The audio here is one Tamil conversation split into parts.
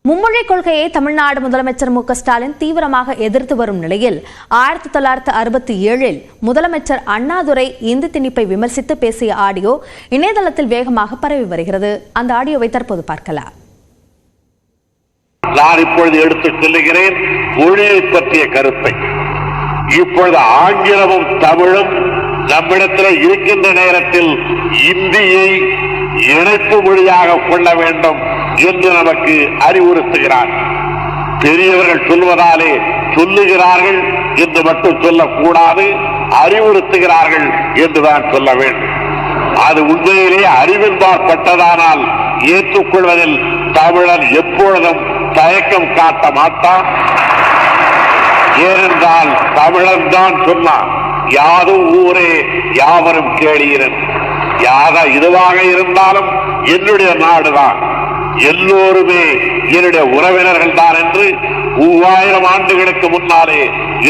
மும்மொழி கொள்கையை தமிழ்நாடு முதலமைச்சர் மு க ஸ்டாலின் தீவிரமாக எதிர்த்து வரும் நிலையில் 1967 முதலமைச்சர் அண்ணாதுரை இந்தி திணிப்பை விமர்சித்து பேசிய ஆடியோ இணையதளத்தில் வேகமாக பரவி வருகிறது. அந்த ஆடியோவை தற்போது பார்க்கலாம். நான் இப்பொழுது எடுத்துச் சொல்லுகிறேன் மொழியை பற்றிய கருத்தை. இப்பொழுது ஆங்கிலமும் தமிழும் நம்மிடத்தில் இருக்கின்ற நேரத்தில் இந்தியை இணைப்பு மொழியாக கொள்ள வேண்டும் என்று நமக்கு அறிவுறுத்துகிறார். பெரியவர்கள் சொல்வதாலே சொல்லுகிறார்கள் என்று மட்டும் சொல்லக்கூடாது, அறிவுறுத்துகிறார்கள் என்றுதான் சொல்ல வேண்டும். அது உண்மையிலே அறிவின்பாற்பட்டதானால் ஏற்றுக்கொள்வதில் தமிழன் எப்பொழுதும் தயக்கம் காட்ட மாட்டான். ஏனென்றால் தமிழன் தான் சொன்னான், யாதும் ஊரே யாவரும் கேளீரன். இதுவாக இருந்தாலும் என்னுடைய நாடுதான், எல்லோருமே என்னுடைய உறவினர்கள் தான் என்று 3000 ஆண்டுகளுக்கு முன்னாலே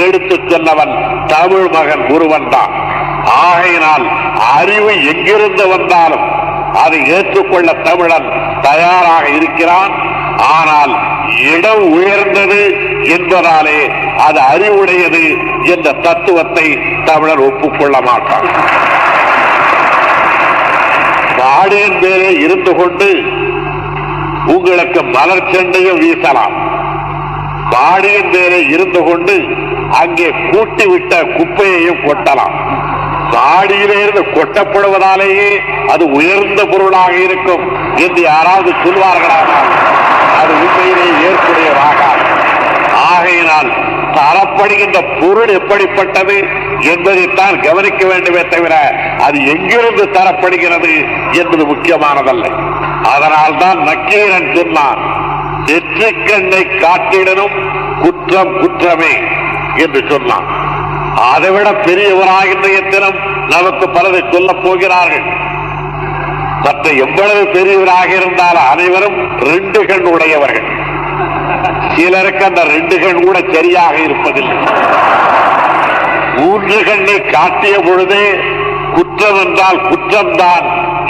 எடுத்துச் சொன்னவன் தமிழ் மகன் ஒருவன் தான். ஆகையினால் அறிவு எங்கிருந்து வந்தாலும் அதை ஏற்றுக்கொள்ள தமிழன் தயாராக இருக்கிறான். ஆனால் இடம் உயர்ந்தது என்பதாலே அது அறிவுடையது என்ற தத்துவத்தை தமிழர் ஒப்புக்கொள்ள மாட்டான். மாடியின் மேலே இருந்து கொண்டு உங்களுக்கு மலர் செண்டையும் வீசலாம். மாடியின் மேலே இருந்து கொண்டு அங்கே கூட்டிவிட்ட குப்பையையும் கொட்டலாம். மாடியிலிருந்து கொட்டப்படுவதாலேயே அது உயர்ந்த பொருளாக இருக்கும் என்று யாராவது சொல்வார்களானால் அது உண்மையிலே ஏற்புடையதாக. ஆகையினால் தரப்படுகின்ற பொருள் எப்படிப்பட்டது என்பதைத்தான் கவனிக்க வேண்டுமே தவிர அது எங்கிருந்து தரப்படுகிறது என்பது முக்கியமானதல்ல. அதனால்தான் நக்கீரன் சொன்னான், நெற்றிக்கண்ணை காட்டிடனும் குற்றம் குற்றமே என்று சொன்னான். அதைவிட பெரியவராக இன்றைய தினம் நமக்கு பலரை சொல்லப் போகிறார்கள். மற்ற எவ்வளவு பெரியவராக இருந்தாலும் அனைவரும் 2 கண் உடையவர்கள். சிலருக்கு அந்த 2 கண் கூட சரியாக இருப்பதில்லை. 3 கண்ணை காட்டிய பொழுதே குற்றம் என்றால் குற்றம்தான்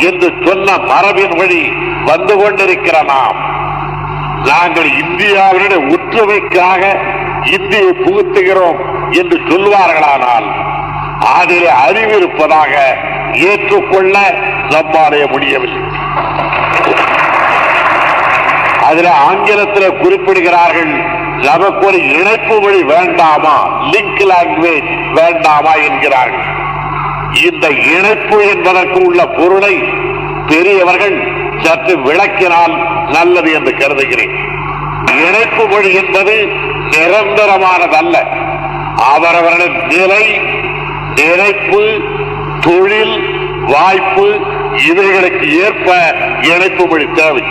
என்று சொன்ன மரபின் வழி வந்து கொண்டிருக்கிற நாங்கள் இந்தியாவினுடைய ஒற்றுமைக்காக இந்தியை புகுத்துகிறோம் என்று சொல்வார்களானால் அதிலே அறிவிருப்பதாக ஏற்றுக்கொள்ள நம்மாலே முடியவில்லை. அதில் ஆங்கிலத்தில் குறிப்பிடுகிறார்கள், நமக்கு ஒரு இணைப்பு மொழி வேண்டாமா, லிங்க் லாங்குவேஜ் வேண்டாமா என்கிறார்கள். இந்த இணைப்பு என்பதற்கு உள்ள பொருளை பெரியவர்கள் சற்று விளக்கினால் நல்லது என்று கருதுகிறேன். இணைப்பு மொழி என்பது நிரந்தரமானதல்ல. அவரவர்களின் நிலை, நினைப்பு, தொழில், வாய்ப்பு இவைகளுக்கு ஏற்ப இணைப்பு மொழி தேவை.